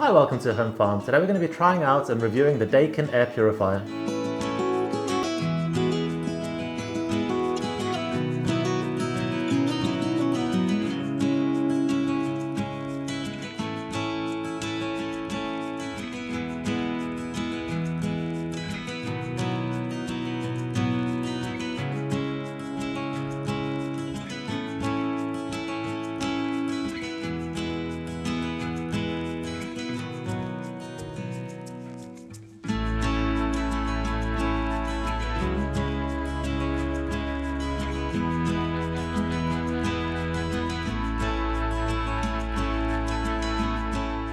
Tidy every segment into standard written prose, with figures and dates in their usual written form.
Hi, welcome to Home Farm. Today we're going to be trying out and reviewing the Daikin air purifier.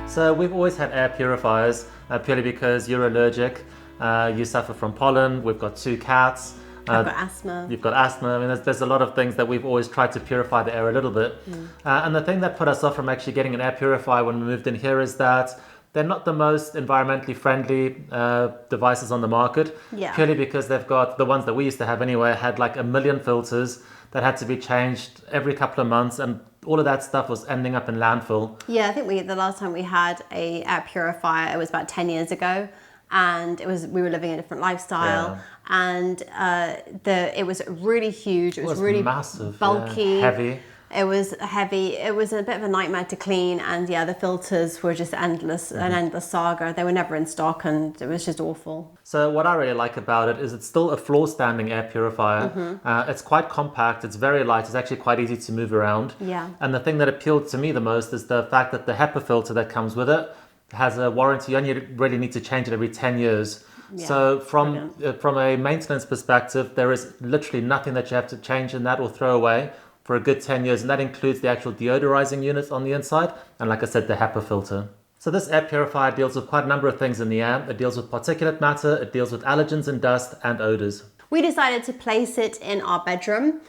So we've always had air purifiers purely because you're allergic, you suffer from pollen, we've got 2 cats. I've got asthma. You've got asthma. I mean, there's a lot of things that we've always tried to purify the air a little bit. And the thing that put us off from actually getting an air purifier when we moved in here is that they're not the most environmentally friendly devices on the market. Yeah. Purely because they've got, the ones that we used to have anyway, had like 1 million filters that had to be changed every couple of months, and all of that stuff was ending up in landfill. Yeah, I think the last time we had a air purifier, it was about 10 years ago, and we were living a different lifestyle, and it was really huge. It was really massive, bulky, heavy. It was heavy. It was a bit of a nightmare to clean, and the filters were just an endless saga. They were never in stock, and it was just awful. So what I really like about it is it's still a floor-standing air purifier. It's quite compact. It's very light. It's actually quite easy to move around. Yeah. And the thing that appealed to me the most is the fact that the HEPA filter that comes with it has a warranty. You only really need to change it every 10 years. Yeah, so from a maintenance perspective, there is literally nothing that you have to change in that or throw away for a good 10 years, and that includes the actual deodorizing units on the inside, and like I said, the HEPA filter. So this air purifier deals with quite a number of things in the air. It deals with particulate matter, it deals with allergens and dust, and odors. We decided to place it in our bedroom.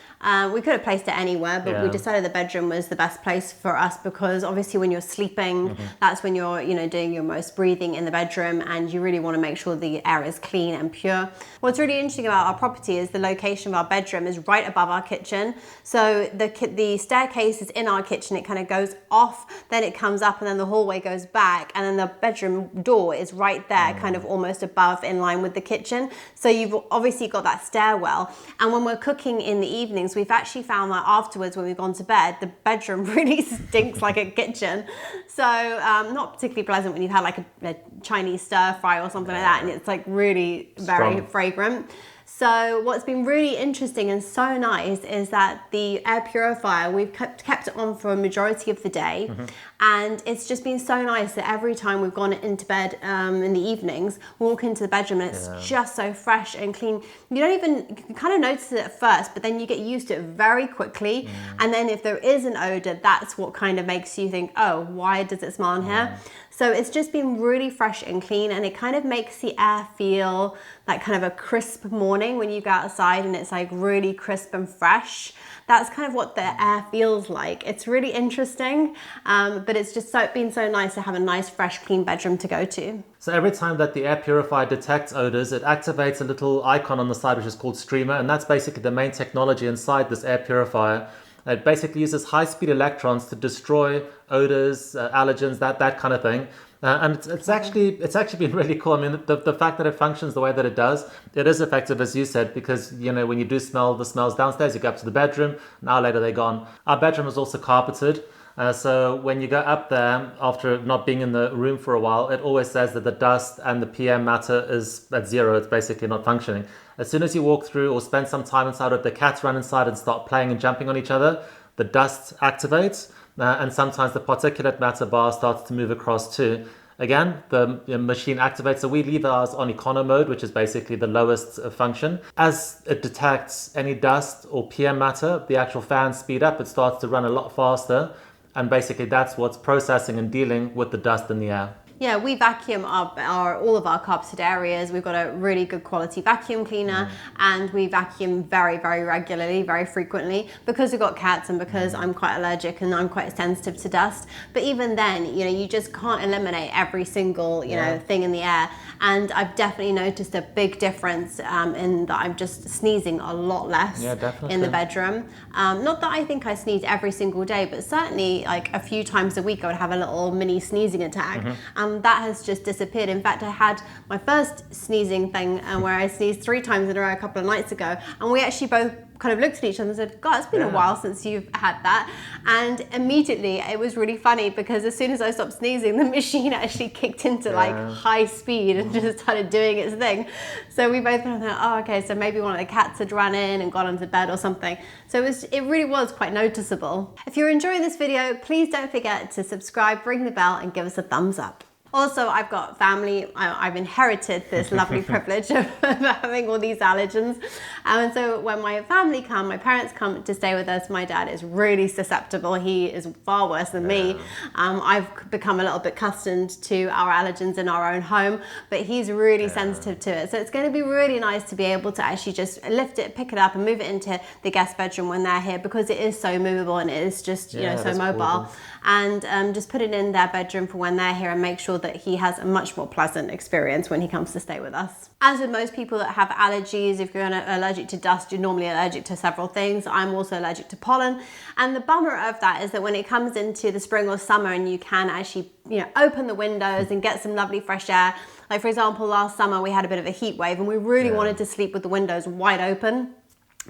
We could have placed it anywhere, but we decided the bedroom was the best place for us because obviously when you're sleeping, that's when you're doing your most breathing in the bedroom, and you really want to make sure the air is clean and pure. What's really interesting about our property is the location of our bedroom is right above our kitchen. So the staircase is in our kitchen. It kind of goes off, then it comes up, and then the hallway goes back, and then the bedroom door is right there, kind of almost above, in line with the kitchen. So you've obviously got that stairwell, and when we're cooking in the evenings, we've actually found that afterwards when we've gone to bed, the bedroom really stinks like a kitchen. So not particularly pleasant when you've had like a Chinese stir fry or something like that, and it's like really very fragrant. So what's been really interesting and so nice is that the air purifier, we've kept it on for a majority of the day. And it's just been so nice that every time we've gone into bed in the evenings, walk into the bedroom and it's just so fresh and clean. You can kind of notice it at first, but then you get used to it very quickly. And then if there is an odor, that's what kind of makes you think, oh, why does it smell in here? So it's just been really fresh and clean, and it kind of makes the air feel like kind of a crisp morning when you go outside and it's like really crisp and fresh. That's kind of what the air feels like. It's really interesting, but it's just been so nice to have a nice, fresh, clean bedroom to go to. So every time that the air purifier detects odors, it activates a little icon on the side which is called streamer, and that's basically the main technology inside this air purifier. It basically uses high-speed electrons to destroy odors, allergens, that kind of thing. And it's actually been really cool. I mean, the fact that it functions the way that it does, it is effective, as you said, because, when you do smell the smells downstairs, you go up to the bedroom, an hour later they're gone. Our bedroom is also carpeted. So when you go up there, after not being in the room for a while, it always says that the dust and the PM matter is at 0. It's basically not functioning. As soon as you walk through or spend some time inside, or the cats run inside and start playing and jumping on each other, the dust activates, and sometimes the particulate matter bar starts to move across too. Again, the machine activates, so we leave ours on econo mode, which is basically the lowest function. As it detects any dust or PM matter, the actual fans speed up, it starts to run a lot faster, and basically that's what's processing and dealing with the dust in the air. Yeah, we vacuum all of our carpeted areas. We've got a really good quality vacuum cleaner, and we vacuum very, very regularly, very frequently, because we've got cats and because I'm quite allergic and I'm quite sensitive to dust. But even then, you just can't eliminate every single, thing in the air. And I've definitely noticed a big difference in that I'm just sneezing a lot less in the bedroom. Not that I think I sneeze every single day, but certainly like a few times a week I would have a little mini sneezing attack. And that has just disappeared. In fact, I had my first sneezing thing where I sneezed 3 times in a row a couple of nights ago, and we actually both kind of looked at each other and said, God, it's been a while since you've had that. And immediately it was really funny because as soon as I stopped sneezing, the machine actually kicked into like high speed and just started doing its thing. So we both kind of thought, oh, okay, so maybe one of the cats had run in and gone into bed or something. So it really was quite noticeable. If you're enjoying this video, please don't forget to subscribe, ring the bell, and give us a thumbs up. Also, I've got family, I've inherited this lovely privilege of having all these allergens. And so when my family come, my parents come to stay with us, my dad is really susceptible. He is far worse than me. I've become a little bit accustomed to our allergens in our own home, but he's really sensitive to it. So it's going to be really nice to be able to actually just lift it, pick it up and move it into the guest bedroom when they're here, because it is so movable and it is just, you know, so mobile. Gorgeous. And just put it in their bedroom for when they're here and make sure that he has a much more pleasant experience when he comes to stay with us. As with most people that have allergies, if you're allergic to dust, you're normally allergic to several things. I'm also allergic to pollen. And the bummer of that is that when it comes into the spring or summer and you can actually, you know, open the windows and get some lovely fresh air. Like for example, last summer we had a bit of a heat wave and we really wanted to sleep with the windows wide open.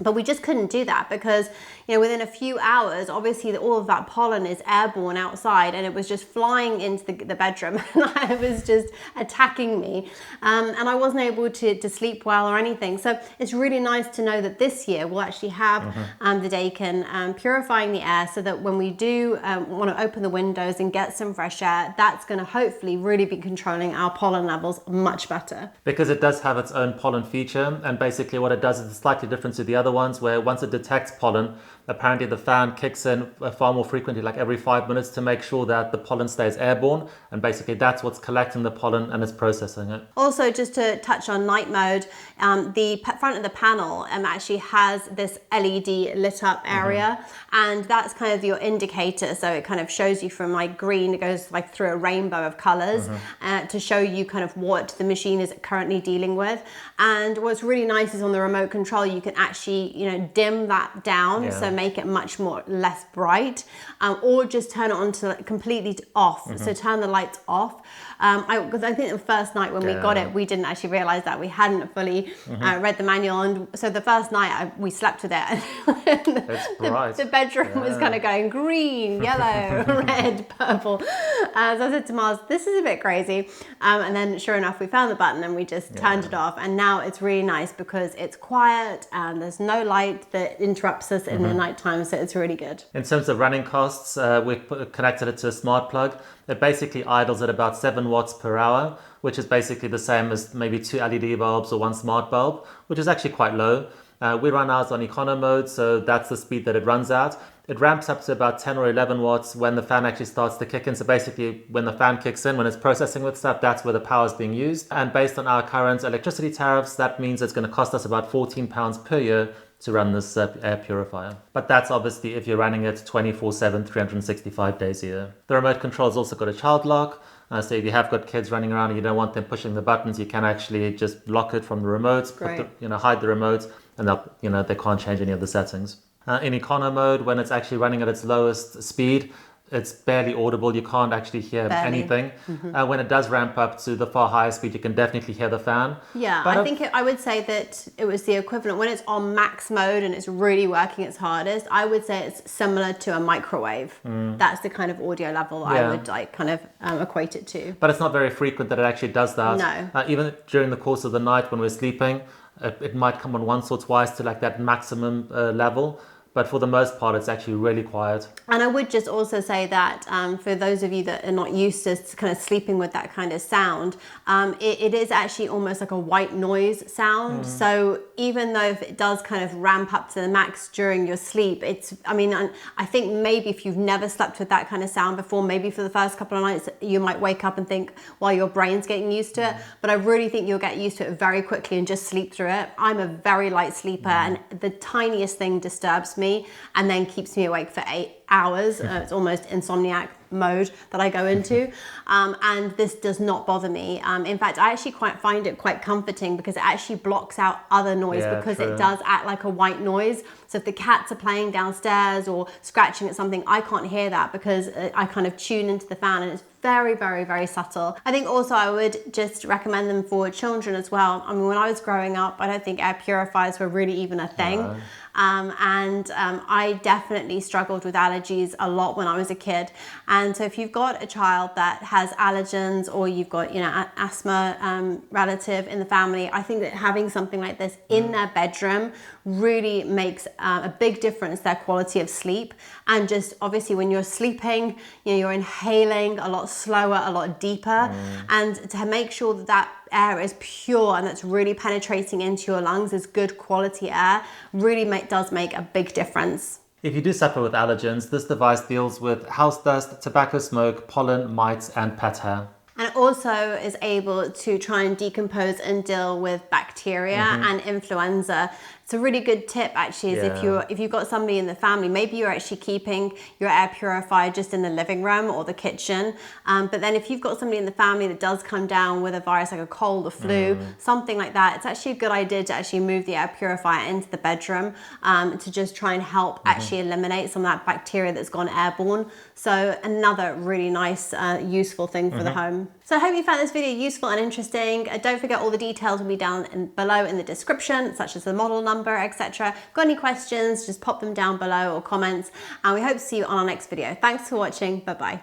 But we just couldn't do that because, you know, within a few hours, obviously all of that pollen is airborne outside and it was just flying into the bedroom and it was just attacking me. And I wasn't able to sleep well or anything. So it's really nice to know that this year we'll actually have the Daikin purifying the air so that when we do want to open the windows and get some fresh air, that's going to hopefully really be controlling our pollen levels much better. Because it does have its own pollen feature, and basically what it does is slightly different to the other ones, where once it detects pollen, apparently the fan kicks in far more frequently, like every 5 minutes, to make sure that the pollen stays airborne, and basically that's what's collecting the pollen and is processing it. Also, just to touch on night mode, the front of the panel actually has this LED lit up area, and that's kind of your indicator. So it kind of shows you from like green, it goes like through a rainbow of colors to show you kind of what the machine is currently dealing with. And what's really nice is on the remote control, you can actually, you know, dim that down, so make it much more less bright, or just turn it on to completely off. So turn the lights off. Because I think the first night when we got it, we didn't actually realize that we hadn't fully read the manual, and so the first night we slept with it. It's bright. The bedroom was kind of going green, yellow, red, purple. So I said to Mars, "This is a bit crazy," and then sure enough, we found the button and we just turned it off. And now it's really nice because it's quiet and there's no light that interrupts us in the nighttime, so it's really good. In terms of running costs, we've connected it to a smart plug. It basically idles at about 7 watts per hour, which is basically the same as maybe 2 LED bulbs or 1 smart bulb, which is actually quite low. We run ours on econo mode, so that's the speed that it runs at. It ramps up to about 10 or 11 watts when the fan actually starts to kick in. So basically when the fan kicks in, when it's processing with stuff, that's where the power is being used. And based on our current electricity tariffs, that means it's going to cost us about £14 per year to run this air purifier. But that's obviously if you're running it 24/7, 365 days a year. The remote control's also got a child lock. So if you have got kids running around and you don't want them pushing the buttons, you can actually just lock it from the remote, hide the remote, and they can't change any of the settings. In econo mode, when it's actually running at its lowest speed, it's barely audible. You can't actually hear anything. When it does ramp up to the far higher speed, you can definitely hear the fan. Yeah, but I would say that it was the equivalent. When it's on max mode and it's really working its hardest, I would say it's similar to a microwave. That's the kind of audio level I would like kind of equate it to. But it's not very frequent that it actually does that. No. Even during the course of the night when we're sleeping, it might come on once or twice to like that maximum level. But for the most part, it's actually really quiet. And I would just also say that for those of you that are not used to kind of sleeping with that kind of sound, it is actually almost like a white noise sound. So even though if it does kind of ramp up to the max during your sleep, I think maybe if you've never slept with that kind of sound before, maybe for the first couple of nights, you might wake up and think, well, your brain's getting used to it. But I really think you'll get used to it very quickly and just sleep through it. I'm a very light sleeper and the tiniest thing disturbs me. me and then keeps me awake for 8 hours. It's almost insomniac mode that I go into, and this does not bother me. In fact, I actually find it quite comforting because it actually blocks out other noise, because it does act like a white noise. So if the cats are playing downstairs or scratching at something, I can't hear that because I kind of tune into the fan, and it's very, very, very subtle. I think also I would just recommend them for children as well. I mean, when I was growing up, I don't think air purifiers were really even a thing. I definitely struggled with allergies a lot when I was a kid. And so if you've got a child that has allergens, or you've got, you know, asthma relative in the family, I think that having something like this in their bedroom really makes a big difference to their quality of sleep. And just obviously when you're sleeping, you know, you're inhaling a lot slower, a lot deeper, and to make sure that that air is pure and that's really penetrating into your lungs, is good quality air, really does make a big difference. If you do suffer with allergens, this device deals with house dust, tobacco smoke, pollen, mites, and pet hair. And it also is able to try and decompose and deal with bacteria and influenza. It's a really good tip actually, is if you've got somebody in the family, maybe you're actually keeping your air purifier just in the living room or the kitchen. But then if you've got somebody in the family that does come down with a virus like a cold or flu, something like that, it's actually a good idea to actually move the air purifier into the bedroom to just try and help actually eliminate some of that bacteria that's gone airborne. So another really nice, useful thing for the home. So I hope you found this video useful and interesting. Don't forget, all the details will be down below in the description, such as the model number, etc. Got any questions, just pop them down below or comments, and we hope to see you on our next video. Thanks for watching. Bye bye.